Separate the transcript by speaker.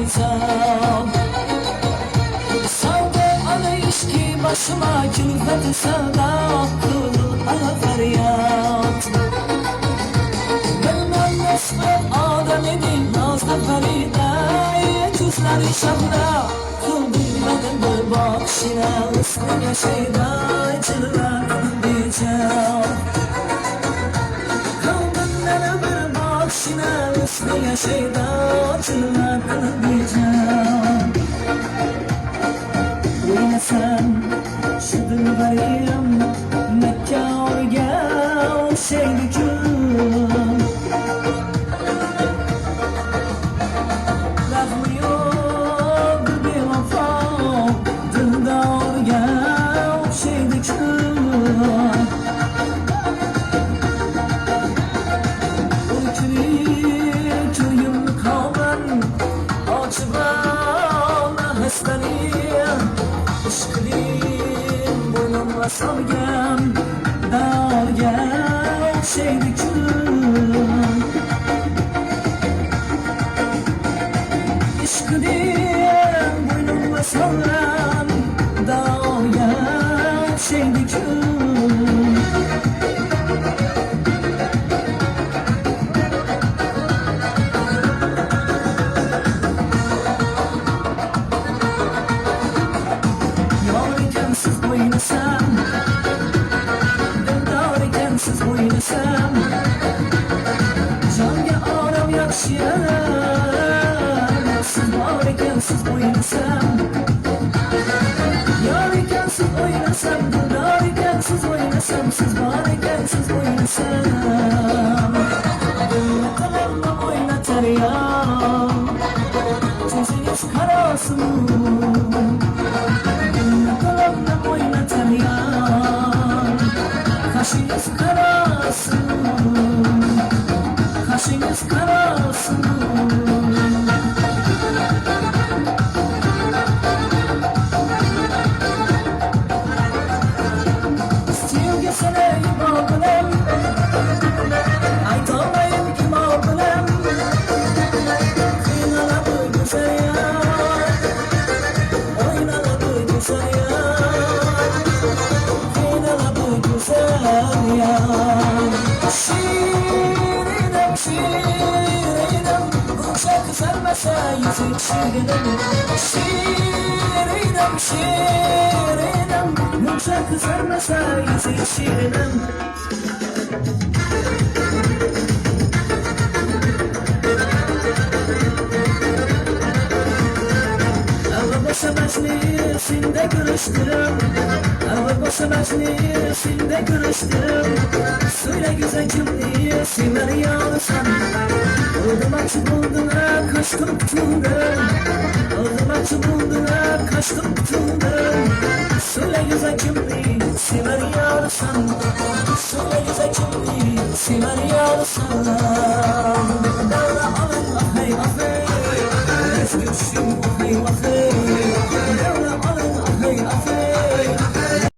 Speaker 1: güzel. Savda ana işki başıma külfet sevda kıl ala feryat. Bilmem nesbet adam edin nazlı feride, cüzleri şahda kıl bilmedin bu bakşine, ısmine şeyda cilve diyeceğim. Şine üstüne şeyda cilve diyeceğim. Uyna sen şu dilberim Mekke orga şeydi gün. Rahmi yok bir vefa dilde orga şeydi gün. Işkıdım boynumla salgam dağılga şeydi gün. Işkıdım boynumla salgam dağılga şeydi gün. Oynasam, dildar ekansiz oynasam, jonga orom yaxshi, siz bor ekansiz oynasam. Yor ekansiz oynasam, dildor ekansiz oynasam, siz bor ekansiz oynasam. Dilni qilimni o'ynatar yor, ko'zingiz qarasin. Kaşınız karasın, kaşınız karasın. Sevgi sana imadım, aytamayım imadım. Kıynaladı güzel ya, oynaladı güzel ya. Şirinim, şirinim, kuşak sarmasa yüzük şirinim. Şirinim, şirinim, kuşak sarmasa yüzük şirinim. Sinde görüştürüm, hava başımasını sinde görüştürüm. Söyle güzel kimliği simer yağırsan. Oldum açı bulduğuna kaçtım tutundum. Oldum açı bulduğuna kaçtım tutundum. Söyle güzel kimliği simer yağırsan. Söyle güzel kimliği simer yağırsan.